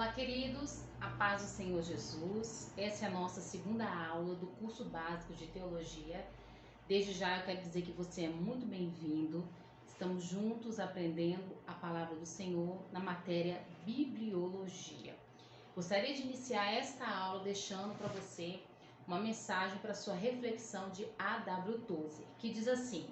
Olá, queridos, a paz do Senhor Jesus. Essa é a nossa segunda aula do curso básico de teologia. Desde já eu quero dizer que você é muito bem-vindo. Estamos juntos aprendendo a palavra do Senhor na matéria bibliologia. Gostaria de iniciar esta aula deixando para você uma mensagem para sua reflexão de A.W. Tozer, que diz assim: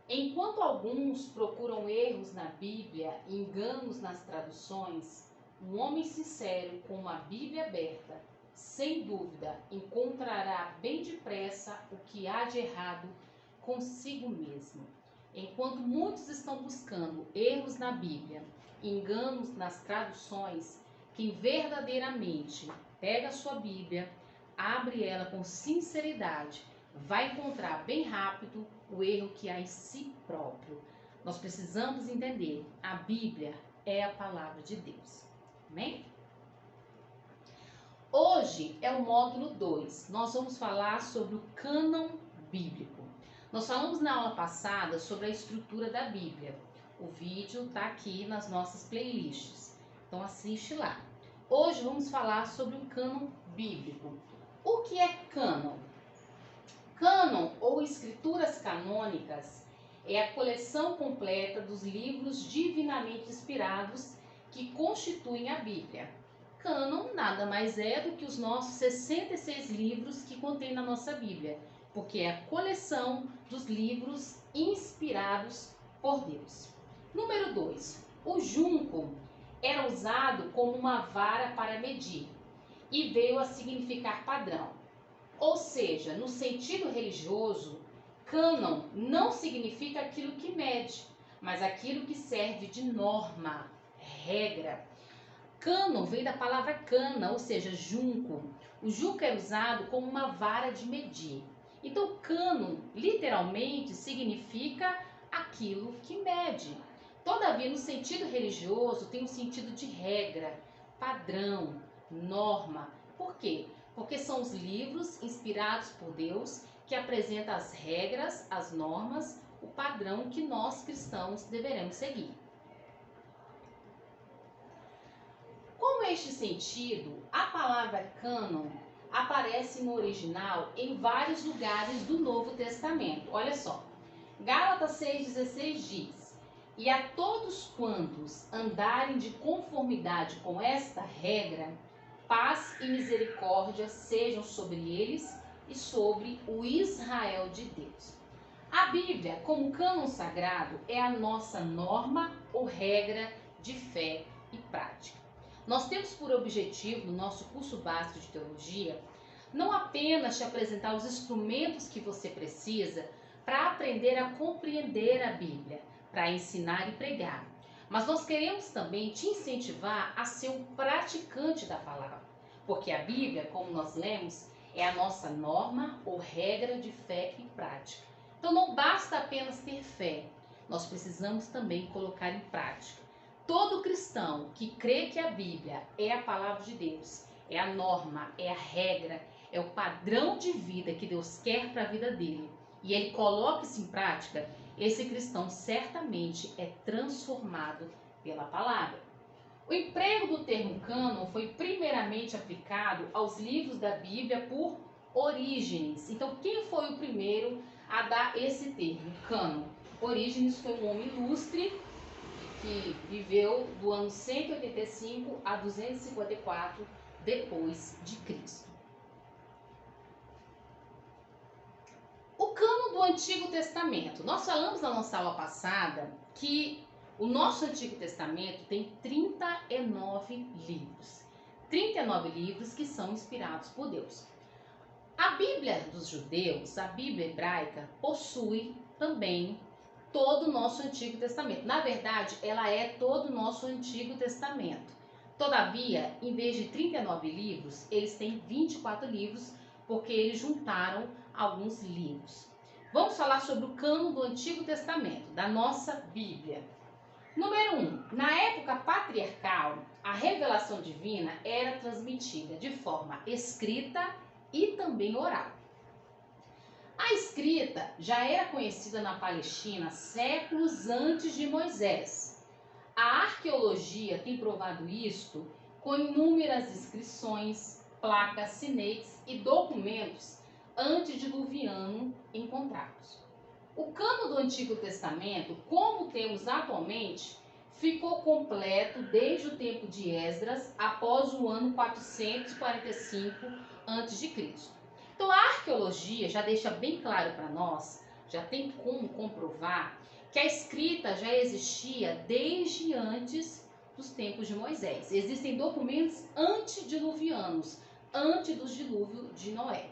enquanto alguns procuram erros na Bíblia e enganos nas traduções, um homem sincero com uma Bíblia aberta, sem dúvida, encontrará bem depressa o que há de errado consigo mesmo. Enquanto muitos estão buscando erros na Bíblia, enganos nas traduções, quem verdadeiramente pega a sua Bíblia, abre ela com sinceridade, vai encontrar bem rápido o erro que há em si próprio. Nós precisamos entender, a Bíblia é a palavra de Deus. Amém? Hoje é o módulo 2. Nós vamos falar sobre o cânon bíblico. Nós falamos na aula passada sobre a estrutura da Bíblia. O vídeo está aqui nas nossas playlists. Então assiste lá. Hoje vamos falar sobre o cânon bíblico. O que é cânon? Cânon ou escrituras canônicas é a coleção completa dos livros divinamente inspirados que constituem a Bíblia. Cânon nada mais é do que os nossos 66 livros que contém na nossa Bíblia, porque é a coleção dos livros inspirados por Deus. Número 2. O junco era usado como uma vara para medir e veio a significar padrão. Ou seja, no sentido religioso, cânon não significa aquilo que mede, mas aquilo que serve de norma, regra. Cânon vem da palavra cana, ou seja, junco. O junco é usado como uma vara de medir. Então, cânon literalmente significa aquilo que mede. Todavia, no sentido religioso, tem um sentido de regra, padrão, norma. Por quê? Porque são os livros inspirados por Deus que apresentam as regras, as normas, o padrão que nós cristãos deveremos seguir. Com este sentido, a palavra cânon aparece no original em vários lugares do Novo Testamento. Olha só, Gálatas 6,16 diz: e a todos quantos andarem de conformidade com esta regra, paz e misericórdia sejam sobre eles e sobre o Israel de Deus. A Bíblia, como cânon sagrado, é a nossa norma ou regra de fé e prática. Nós temos por objetivo, no nosso curso básico de teologia, não apenas te apresentar os instrumentos que você precisa para aprender a compreender a Bíblia, para ensinar e pregar, mas nós queremos também te incentivar a ser um praticante da palavra, porque a Bíblia, como nós lemos, é a nossa norma ou regra de fé e prática. Então não basta apenas ter fé, nós precisamos também colocar em prática. Todo cristão que crê que a Bíblia é a palavra de Deus, é a norma, é a regra, é o padrão de vida que Deus quer para a vida dele, e ele coloca isso em prática, esse cristão certamente é transformado pela palavra. O emprego do termo cânon foi primeiramente aplicado aos livros da Bíblia por Orígenes. Então, quem foi o primeiro a dar esse termo, cânon? Orígenes foi um homem ilustre que viveu do ano 185 a 254 depois de Cristo. O cânon do Antigo Testamento. Nós falamos na nossa aula passada que o nosso Antigo Testamento tem 39 livros. 39 livros que são inspirados por Deus. A Bíblia dos judeus, a Bíblia hebraica, possui também todo o nosso Antigo Testamento. Na verdade, ela é todo o nosso Antigo Testamento. Todavia, em vez de 39 livros, eles têm 24 livros, porque eles juntaram alguns livros. Vamos falar sobre o cânon do Antigo Testamento, da nossa Bíblia. Número 1. Na época patriarcal, a revelação divina era transmitida de forma escrita e também oral. A escrita já era conhecida na Palestina séculos antes de Moisés. A arqueologia tem provado isto com inúmeras inscrições, placas, sinetes e documentos antediluviano encontrados. O cânon do Antigo Testamento, como temos atualmente, ficou completo desde o tempo de Esdras, após o ano 445 a.C. Então a arqueologia já deixa bem claro para nós, já tem como comprovar, que a escrita já existia desde antes dos tempos de Moisés. Existem documentos antediluvianos, antes do dilúvio de Noé.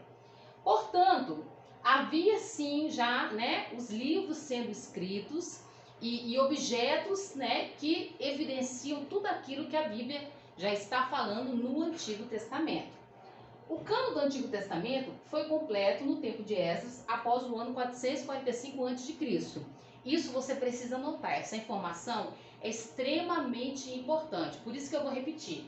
Portanto, havia sim já, os livros sendo escritos e objetos, que evidenciam tudo aquilo que a Bíblia já está falando no Antigo Testamento. O cânon do Antigo Testamento foi completo no tempo de Esdras, após o ano 445 a.C. Isso você precisa anotar, essa informação é extremamente importante, por isso que eu vou repetir.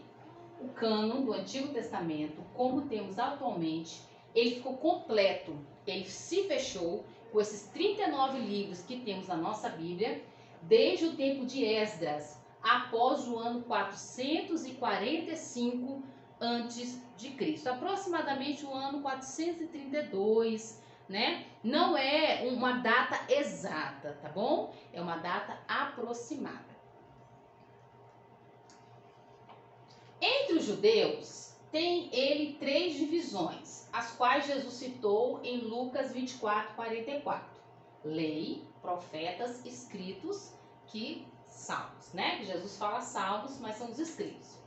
O cânon do Antigo Testamento, como temos atualmente, ele ficou completo, ele se fechou com esses 39 livros que temos na nossa Bíblia, desde o tempo de Esdras, após o ano 445 a.C., aproximadamente o ano 432, Não é uma data exata, tá bom? É uma data aproximada. Entre os judeus, tem ele 3 divisões, as quais Jesus citou em Lucas 24:44. Lei, profetas, escritos, que salmos, Que Jesus fala salmos, mas são os escritos.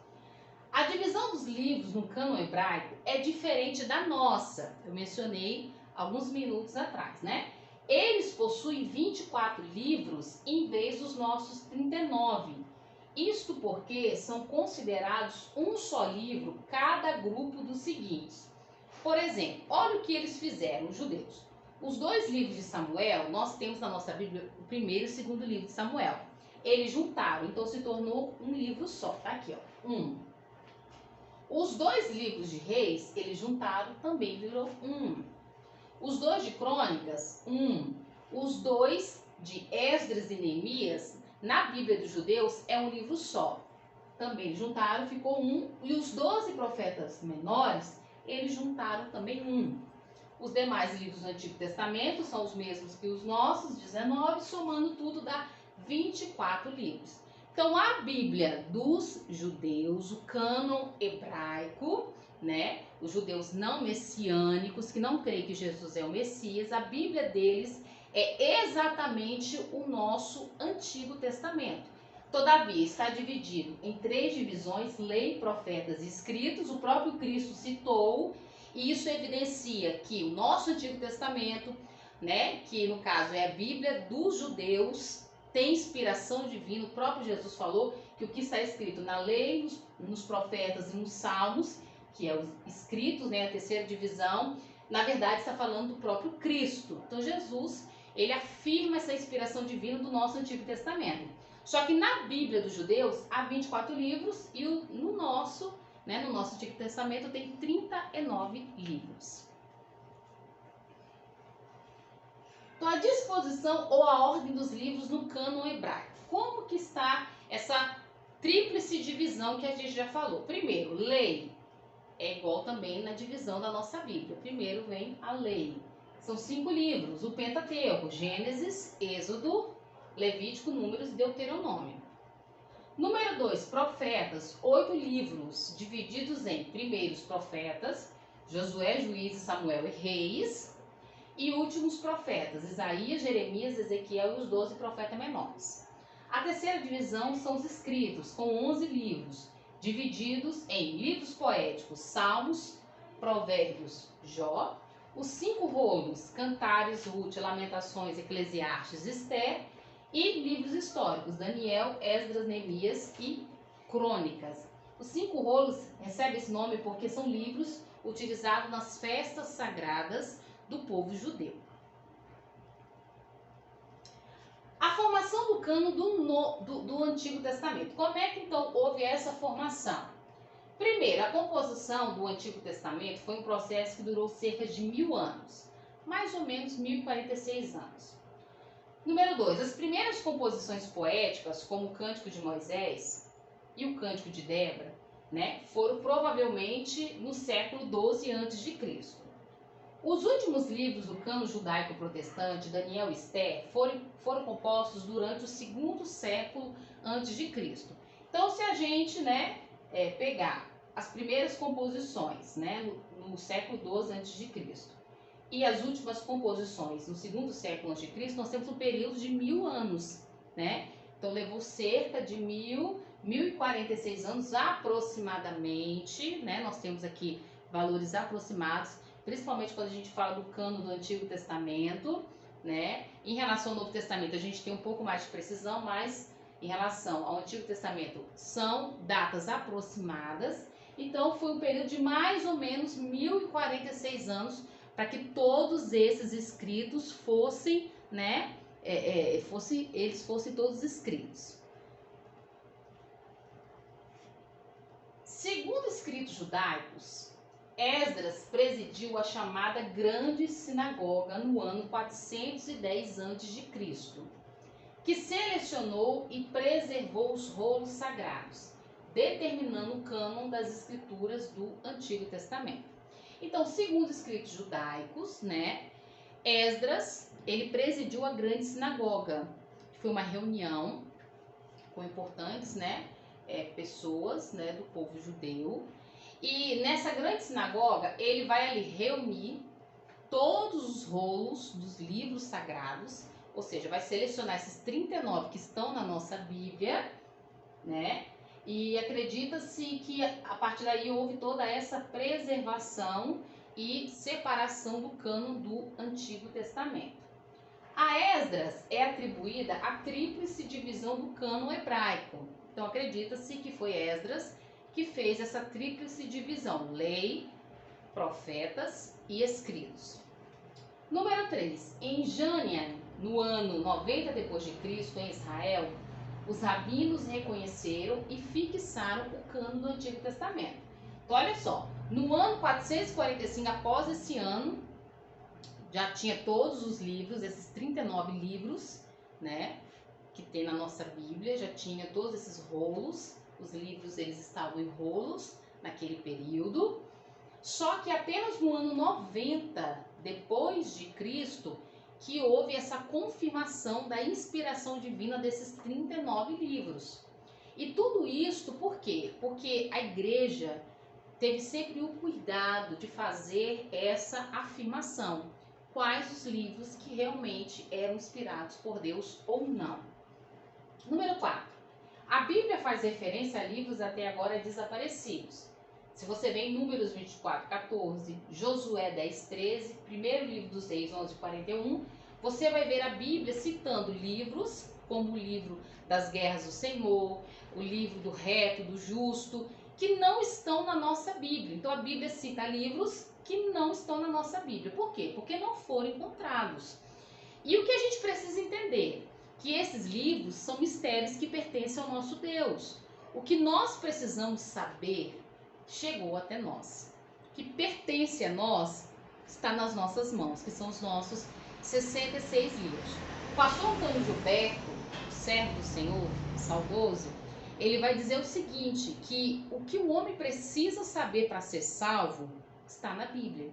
A divisão dos livros no cânon hebraico é diferente da nossa, eu mencionei alguns minutos atrás, Eles possuem 24 livros em vez dos nossos 39. Isto porque são considerados um só livro cada grupo dos seguintes. Por exemplo, olha o que eles fizeram, os judeus. Os 2 livros de Samuel, nós temos na nossa Bíblia o primeiro e o segundo livro de Samuel. Eles juntaram, então se tornou um livro só, tá aqui, ó, Os 2 livros de Reis, eles juntaram, também virou um. Os 2 de Crônicas, Os 2 de Esdras e Neemias, na Bíblia dos judeus, é um livro só. Também eles juntaram, ficou um. E os 12 profetas menores, eles juntaram também um. Os demais livros do Antigo Testamento são os mesmos que os nossos, 19, somando tudo dá 24 livros. Então, a Bíblia dos judeus, o cânon hebraico, Os judeus não messiânicos, que não creem que Jesus é o Messias, a Bíblia deles é exatamente o nosso Antigo Testamento. Todavia, está dividido em 3 divisões, lei, profetas e escritos. O próprio Cristo citou, e isso evidencia que o nosso Antigo Testamento, que no caso é a Bíblia dos judeus, tem inspiração divina. O próprio Jesus falou que o que está escrito na lei, nos profetas e nos salmos, que é os escritos, a terceira divisão, na verdade está falando do próprio Cristo. Então Jesus, ele afirma essa inspiração divina do nosso Antigo Testamento. Só que na Bíblia dos judeus há 24 livros e no nosso Antigo Testamento tem 39 livros. Então, a disposição ou a ordem dos livros no cânon hebraico. Como que está essa tríplice divisão que a gente já falou? Primeiro, lei. É igual também na divisão da nossa Bíblia. Primeiro vem a lei. São 5 livros, o Pentateuco, Gênesis, Êxodo, Levítico, Números e Deuteronômio. Número 2, profetas, 8 livros, divididos em primeiros profetas, Josué, Juízes, Samuel e Reis, e últimos profetas, Isaías, Jeremias, Ezequiel e os 12 profetas menores. A terceira divisão são os escritos, com 11 livros, divididos em livros poéticos, Salmos, Provérbios, Jó, os 5 rolos, Cantares, Ruth, Lamentações, Eclesiastes, Ester, e livros históricos, Daniel, Esdras, Neemias e Crônicas. Os 5 rolos recebem esse nome porque são livros utilizados nas festas sagradas do povo judeu. A formação do cânon do Antigo Testamento. Como é que então houve essa formação? Primeiro, a composição do Antigo Testamento foi um processo que durou cerca de 1000 anos, mais ou menos 1046 anos. Número 2, as primeiras composições poéticas, como o Cântico de Moisés e o Cântico de Débora, né? Foram provavelmente no século XII a.C. Os últimos livros do cânon judaico-protestante, Daniel e Esther, foram compostos durante o segundo século antes de Cristo. Então, se a gente, né, pegar as primeiras composições, né, no século XII a.C., e as últimas composições no segundo século a.C., nós temos um período de 1000 anos, né? Então levou cerca de 1046 anos aproximadamente, né? Nós temos aqui valores aproximados, principalmente quando a gente fala do cânon do Antigo Testamento, né? Em relação ao Novo Testamento a gente tem um pouco mais de precisão, mas em relação ao Antigo Testamento são datas aproximadas. Então foi um período de mais ou menos 1046 anos para que todos esses escritos fossem, né, eles fossem todos escritos. Segundo escritos judaicos, Esdras presidiu a chamada Grande Sinagoga no ano 410 a.C., que selecionou e preservou os rolos sagrados, determinando o cânon das escrituras do Antigo Testamento. Então, segundo escritos judaicos, né, Esdras, ele presidiu a Grande Sinagoga, que foi uma reunião com importantes, né, pessoas, né, do povo judeu. E nessa Grande Sinagoga, ele vai ali reunir todos os rolos dos livros sagrados, ou seja, vai selecionar esses 39 que estão na nossa Bíblia, né? E acredita-se que a partir daí houve toda essa preservação e separação do cânon do Antigo Testamento. A Esdras é atribuída a tríplice divisão do cânon hebraico. Então acredita-se que foi Esdras que fez essa tríplice divisão: lei, profetas e escritos. Número 3. Em Jânia, no ano 90 d.C., em Israel, os rabinos reconheceram e fixaram o cânon do Antigo Testamento. Então, olha só, no ano 445, após esse ano, já tinha todos os livros, esses 39 livros, né, que tem na nossa Bíblia, já tinha todos esses rolos, os livros eles estavam em rolos naquele período, só que apenas no ano 90 depois de Cristo, que houve essa confirmação da inspiração divina desses 39 livros. E tudo isso por quê? Porque a igreja teve sempre o cuidado de fazer essa afirmação. Quais os livros que realmente eram inspirados por Deus ou não. Número 4. A Bíblia faz referência a livros até agora desaparecidos. Se você vê em Números 24:14, Josué 10:13, primeiro livro dos Reis 11:41, você vai ver a Bíblia citando livros como o livro das guerras do Senhor, o livro do reto, do justo, que não estão na nossa Bíblia. Então a Bíblia cita livros que não estão na nossa Bíblia. Por quê? Porque não foram encontrados. E o que a gente precisa entender? Que esses livros são mistérios que pertencem ao nosso Deus. O que nós precisamos saber chegou até nós. O que pertence a nós está nas nossas mãos, que são os nossos 66 livros. O pastor Antônio Gilberto, servo do Senhor, saudoso, ele vai dizer o seguinte, que o que o homem precisa saber para ser salvo está na Bíblia.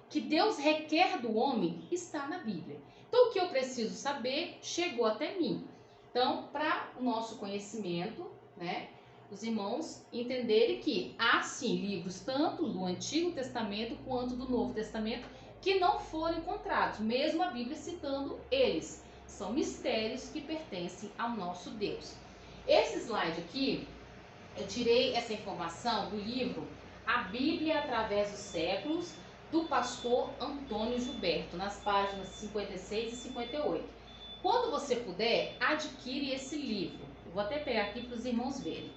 O que Deus requer do homem está na Bíblia. Então, o que eu preciso saber chegou até mim. Então, para o nosso conhecimento, né, os irmãos entenderem que há sim livros tanto do Antigo Testamento quanto do Novo Testamento que não foram encontrados, mesmo a Bíblia citando eles. São mistérios que pertencem ao nosso Deus. Esse slide aqui, eu tirei essa informação do livro A Bíblia através dos séculos, do pastor Antônio Gilberto, nas páginas 56 e 58. Quando você puder, adquire esse livro. Eu vou até pegar aqui para os irmãos verem.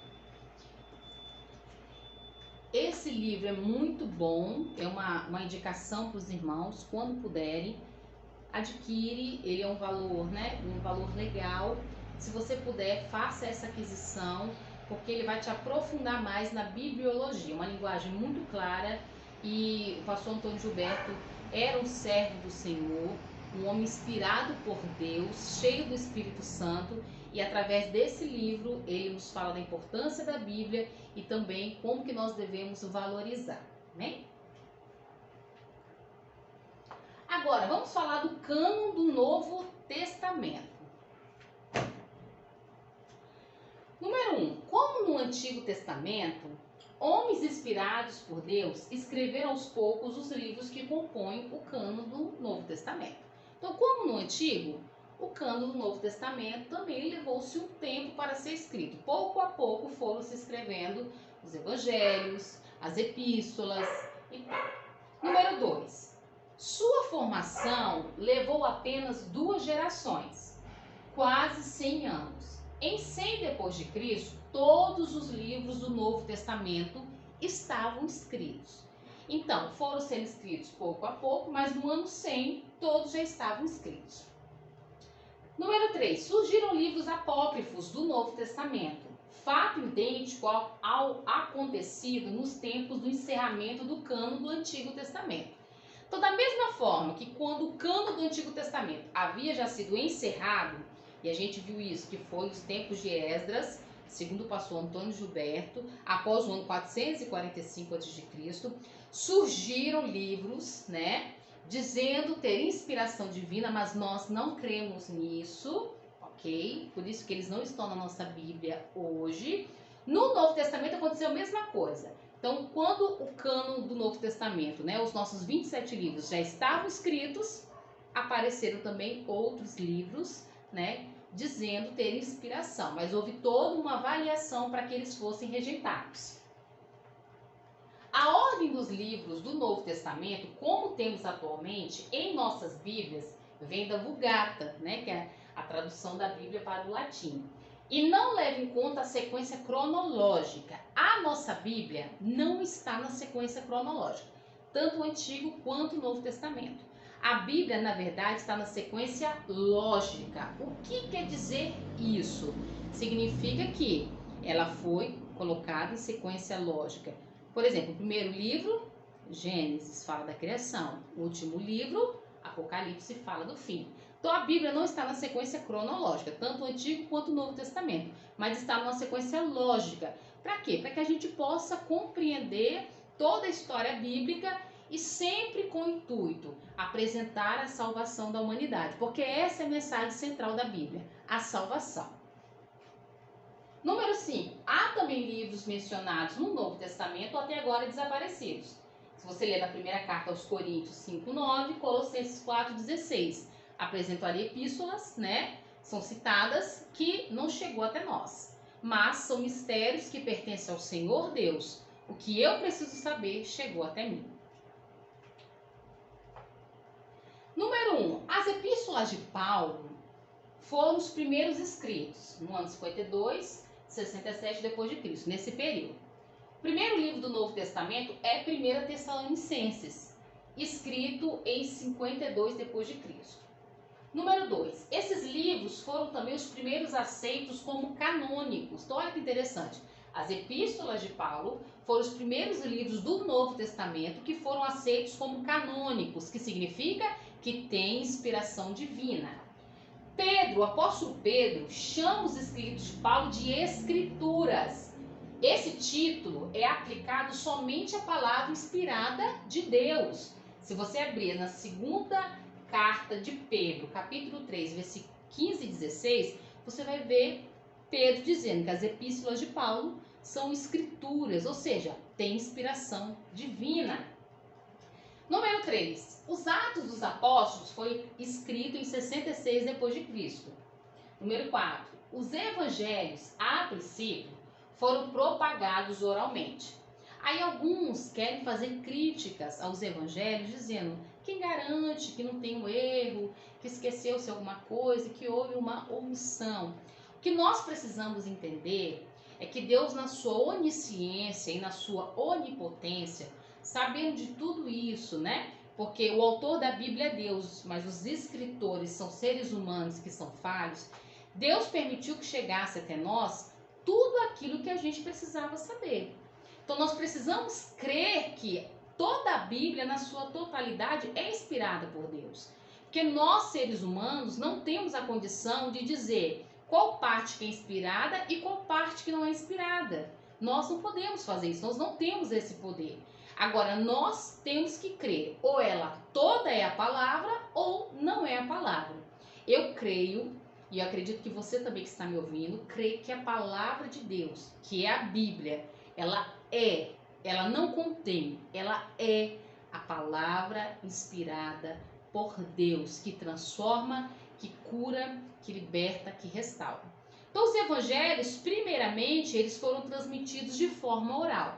Esse livro é muito bom, é uma indicação para os irmãos, quando puderem, adquire, ele é um valor, né, um valor legal. Se você puder, faça essa aquisição, porque ele vai te aprofundar mais na bibliologia, uma linguagem muito clara. E o pastor Antônio Gilberto era um servo do Senhor, um homem inspirado por Deus, cheio do Espírito Santo, e através desse livro ele nos fala da importância da Bíblia e também como que nós devemos valorizar, né? Agora, vamos falar do cânon do Novo Testamento. Número 1. Como no Antigo Testamento, homens inspirados por Deus escreveram aos poucos os livros que compõem o cânon do Novo Testamento. Então, como no Antigo, o cânon do Novo Testamento também levou-se um tempo para ser escrito. Pouco a pouco foram se escrevendo os evangelhos, as epístolas e tal. Número 2. Sua formação levou apenas 2 gerações, quase 100 anos. Em 100 depois de Cristo, todos os livros do Novo Testamento estavam escritos. Então, foram sendo escritos pouco a pouco, mas no ano 100, todos já estavam escritos. Número 3. Surgiram livros apócrifos do Novo Testamento, fato idêntico ao acontecido nos tempos do encerramento do cânon do Antigo Testamento. Então, da mesma forma que quando o cânon do Antigo Testamento havia já sido encerrado, e a gente viu isso, que foi os tempos de Esdras, segundo o pastor Antônio Gilberto, após o ano 445 a.C., surgiram livros, né, dizendo ter inspiração divina, mas nós não cremos nisso, ok? Por isso que eles não estão na nossa Bíblia hoje. No Novo Testamento aconteceu a mesma coisa. Então, quando o cânon do Novo Testamento, né, os nossos 27 livros já estavam escritos, apareceram também outros livros, né, dizendo ter inspiração, mas houve toda uma avaliação para que eles fossem rejeitados. A ordem dos livros do Novo Testamento, como temos atualmente em nossas Bíblias, vem da Vulgata, né, que é a tradução da Bíblia para o latim. E não leva em conta a sequência cronológica. A nossa Bíblia não está na sequência cronológica, tanto o Antigo quanto o Novo Testamento. A Bíblia, na verdade, está na sequência lógica. O que quer dizer isso? Significa que ela foi colocada em sequência lógica. Por exemplo, o primeiro livro, Gênesis, fala da criação. O último livro, Apocalipse, fala do fim. Então, a Bíblia não está na sequência cronológica, tanto o Antigo quanto o Novo Testamento, mas está numa sequência lógica. Para quê? Para que a gente possa compreender toda a história bíblica e sempre com o intuito, apresentar a salvação da humanidade, porque essa é a mensagem central da Bíblia, a salvação. Número 5. Há também livros mencionados no Novo Testamento até agora desaparecidos. Se você ler na primeira carta aos Coríntios 5:9, Colossenses 4:16, apresentam ali epístolas, né? São citadas que não chegou até nós, mas são mistérios que pertencem ao Senhor Deus. O que eu preciso saber chegou até mim. Número 1. As epístolas de Paulo foram os primeiros escritos no ano 52, 67 depois de Cristo, nesse período. O primeiro livro do Novo Testamento é 1 Tessalonicenses, escrito em 52 depois de Cristo. Número 2. Esses livros foram também os primeiros aceitos como canônicos. Então, olha que interessante. As epístolas de Paulo foram os primeiros livros do Novo Testamento que foram aceitos como canônicos, que significa que tem inspiração divina. Pedro, o apóstolo Pedro, chama os escritos de Paulo de escrituras. Esse título é aplicado somente à palavra inspirada de Deus. Se você abrir na segunda carta de Pedro, capítulo 3, versículo 15 e 16, você vai ver Pedro dizendo que as epístolas de Paulo são escrituras, ou seja, tem inspiração divina. Número 3. Os Atos dos Apóstolos foi escrito em 66 depois de Cristo. Número 4. Os evangelhos, a princípio, foram propagados oralmente. Aí alguns querem fazer críticas aos evangelhos, dizendo: quem garante que não tem um erro, que esqueceu-se alguma coisa, que houve uma omissão? O que nós precisamos entender é que Deus, na sua onisciência e na sua onipotência, sabendo de tudo isso, né? Porque o autor da Bíblia é Deus, mas os escritores são seres humanos que são falhos. Deus permitiu que chegasse até nós tudo aquilo que a gente precisava saber. Então nós precisamos crer que toda a Bíblia, na sua totalidade, é inspirada por Deus. Porque nós, seres humanos, não temos a condição de dizer qual parte que é inspirada e qual parte que não é inspirada. Nós não podemos fazer isso, nós não temos esse poder. Agora, nós temos que crer, ou ela toda é a palavra ou não é a palavra. Eu creio, e eu acredito que você também que está me ouvindo, crê que a palavra de Deus, que é a Bíblia, ela não contém, ela é a palavra inspirada por Deus, que transforma, que cura, que liberta, que restaura. Então, os evangelhos, primeiramente, eles foram transmitidos de forma oral.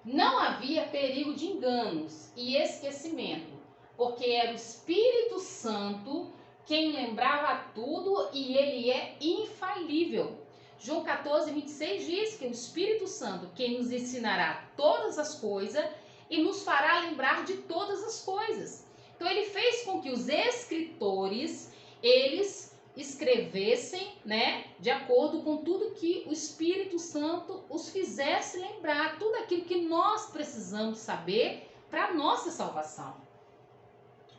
Não havia perigo de enganos e esquecimento, porque era o Espírito Santo quem lembrava tudo e ele é infalível. João 14:26 diz que o Espírito Santo quem nos ensinará todas as coisas e nos fará lembrar de todas as coisas. Então ele fez com que os escritores, eles escrevessem, né, de acordo com tudo que o Espírito Santo os fizesse lembrar, tudo aquilo que nós precisamos saber para a nossa salvação.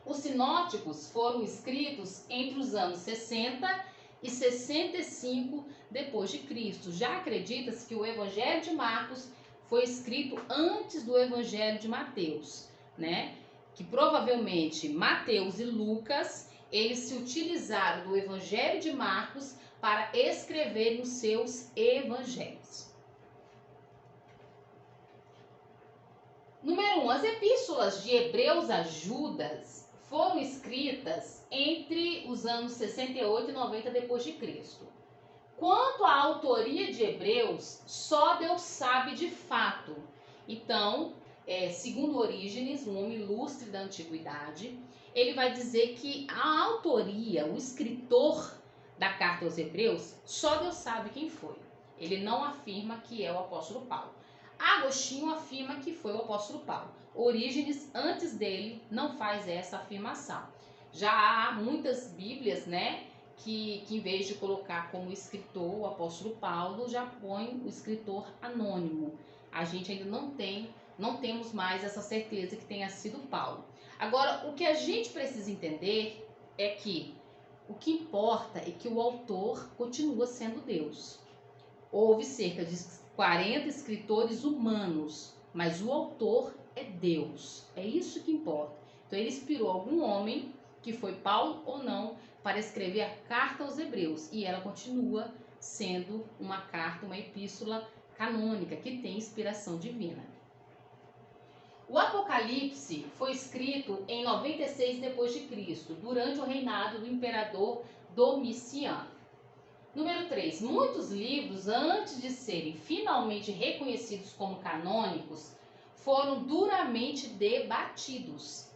Os sinóticos foram escritos entre os anos 60 e 65 depois de Cristo. Já acredita-se que o Evangelho de Marcos foi escrito antes do Evangelho de Mateus, né? Que provavelmente Mateus e Lucas, eles se utilizaram do Evangelho de Marcos para escrever os seus evangelhos. Número 1. As epístolas de Hebreus a Judas foram escritas entre os anos 68 e 90 depois de Cristo. Quanto à autoria de Hebreus, só Deus sabe de fato. Então, segundo Orígenes, um homem ilustre da antiguidade, ele vai dizer que a autoria, o escritor da carta aos Hebreus, só Deus sabe quem foi. Ele não afirma que é o apóstolo Paulo. Agostinho afirma que foi o apóstolo Paulo. Orígenes, antes dele, não faz essa afirmação. Já há muitas bíblias, né, que em vez de colocar como escritor o apóstolo Paulo, já põe o escritor anônimo. A gente ainda não temos mais essa certeza que tenha sido Paulo. Agora, o que a gente precisa entender é que o que importa é que o autor continua sendo Deus. Houve cerca de 40 escritores humanos, mas o autor é Deus. É isso que importa. Então ele inspirou algum homem, que foi Paulo ou não, para escrever a carta aos Hebreus. E ela continua sendo uma carta, uma epístola canônica, que tem inspiração divina. O Apocalipse foi escrito em 96 depois de Cristo, durante o reinado do imperador Domiciano. Número 3. Muitos livros, antes de serem finalmente reconhecidos como canônicos, foram duramente debatidos.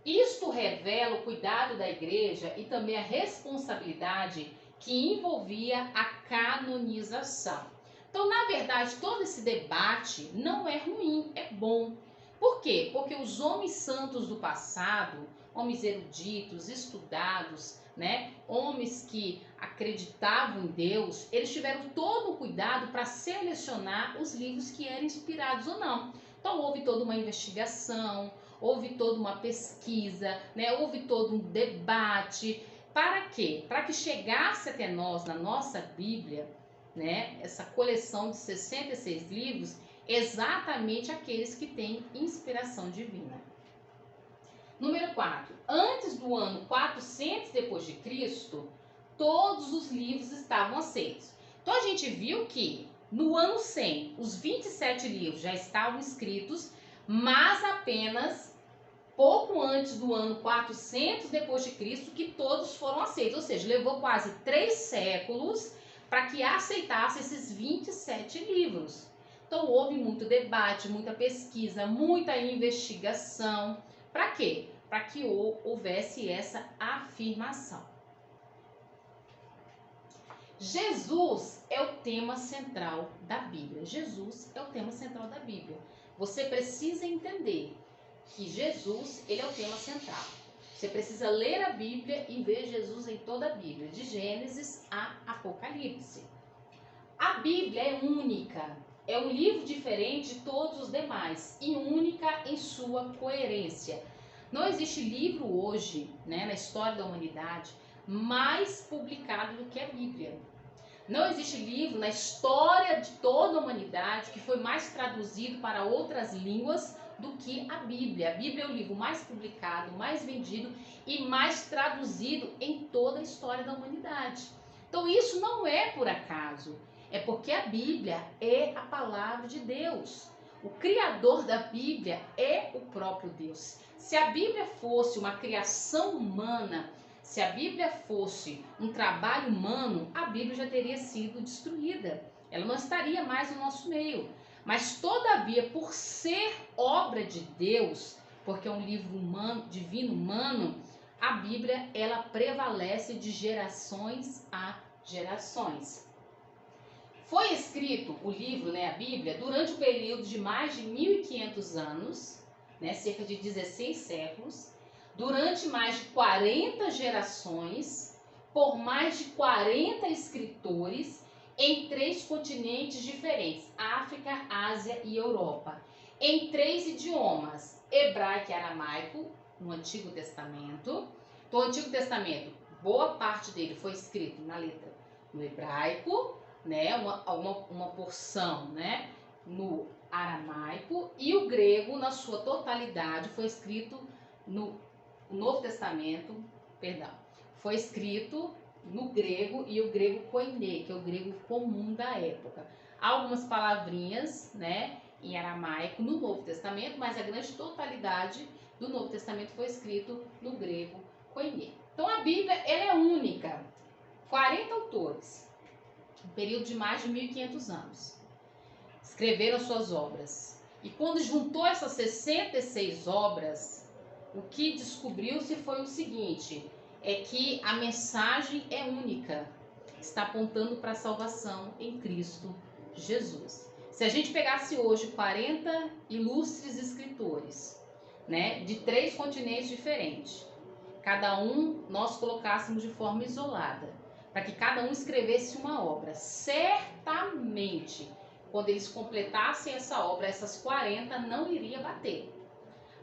Isto revela o cuidado da igreja e também a responsabilidade que envolvia a canonização. Então, na verdade, todo esse debate não é ruim, é bom. Por quê? Porque os homens santos do passado, homens eruditos, estudados, né, homens que acreditavam em Deus, eles tiveram todo o cuidado para selecionar os livros que eram inspirados ou não. Então, houve toda uma investigação, houve toda uma pesquisa, né, houve todo um debate. Para quê? Para que chegasse até nós, na nossa Bíblia, né, essa coleção de 66 livros, exatamente aqueles que têm inspiração divina. Número 4. Antes do ano 400 depois de Cristo, todos os livros estavam aceitos. Então a gente viu que no ano 100, os 27 livros já estavam escritos, mas apenas pouco antes do ano 400 depois de Cristo que todos foram aceitos. Ou seja, levou quase 3 séculos para que aceitasse esses 27 livros. Então houve muito debate, muita pesquisa, muita investigação. Para quê? Para que houvesse essa afirmação. Jesus é o tema central da Bíblia. Jesus é o tema central da Bíblia. Você precisa entender que Jesus, ele é o tema central. Você precisa ler a Bíblia e ver Jesus em toda a Bíblia, de Gênesis a Apocalipse. A Bíblia é única, é um livro diferente de todos os demais e única em sua coerência. Não existe livro hoje, né, na história da humanidade, mais publicado do que a Bíblia. Não existe livro na história de toda a humanidade que foi mais traduzido para outras línguas do que a Bíblia. A Bíblia é o livro mais publicado, mais vendido e mais traduzido em toda a história da humanidade. Então isso não é por acaso, é porque a Bíblia é a palavra de Deus. O criador da Bíblia é o próprio Deus. Se a Bíblia fosse uma criação humana, se a Bíblia fosse um trabalho humano, a Bíblia já teria sido destruída. Ela não estaria mais no nosso meio. Mas, todavia, por ser obra de Deus, porque é um livro humano, divino humano, a Bíblia, ela prevalece de gerações a gerações. Foi escrito o livro, a Bíblia, durante um período de mais de 1.500 anos, cerca de 16 séculos, durante mais de 40 gerações, por mais de 40 escritores, em 3 continentes diferentes, África, Ásia e Europa, em 3 idiomas, hebraico e aramaico, no Antigo Testamento. Então, o Antigo Testamento, boa parte dele foi escrito na letra no hebraico, uma porção, no aramaico, e o grego, na sua totalidade, foi escrito no Novo Testamento, foi escrito no grego, e o grego koiné, que é o grego comum da época. Há algumas palavrinhas, em aramaico no Novo Testamento, mas a grande totalidade do Novo Testamento foi escrito no grego koiné. Então a Bíblia, ela é única. 40 autores, um período de mais de 1.500 anos, escreveram suas obras. E quando juntou essas 66 obras, o que descobriu-se foi o seguinte, é que a mensagem é única, está apontando para a salvação em Cristo Jesus. Se a gente pegasse hoje 40 ilustres escritores, de 3 continentes diferentes, cada um nós colocássemos de forma isolada, para que cada um escrevesse uma obra, certamente, quando eles completassem essa obra, essas 40 não iria bater.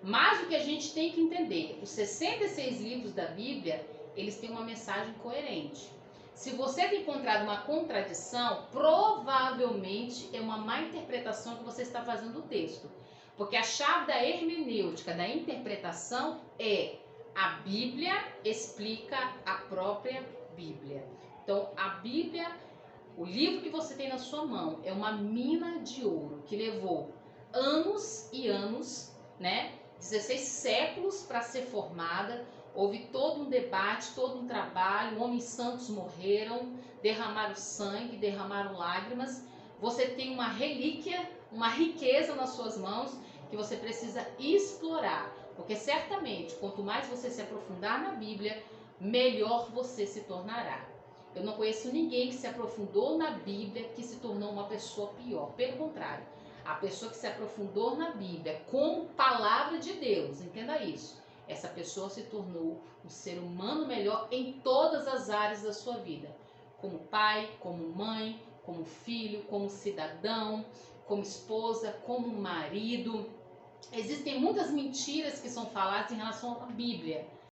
Mas o que a gente tem que entender, os 66 livros da Bíblia, eles têm uma mensagem coerente. Se você tem encontrado uma contradição, provavelmente é uma má interpretação que você está fazendo do texto. Porque a chave da hermenêutica, da interpretação, é a Bíblia explica a própria Bíblia. Então, a Bíblia, o livro que você tem na sua mão, é uma mina de ouro que levou anos e anos, 16 séculos para ser formada. Houve todo um debate, todo um trabalho, homens santos morreram, derramaram sangue, derramaram lágrimas. Você tem uma relíquia, uma riqueza nas suas mãos que você precisa explorar, porque certamente, quanto mais você se aprofundar na Bíblia, melhor você se tornará. Eu não conheço ninguém que se aprofundou na Bíblia que se tornou uma pessoa pior. Pelo contrário, a pessoa que se aprofundou na Bíblia como palavra de Deus, entenda isso, essa pessoa se tornou um ser humano melhor em todas as áreas da sua vida. Como pai, como mãe, como filho, como cidadão, como esposa, como marido. Existem muitas mentiras que são faladas em relação à Bíblia,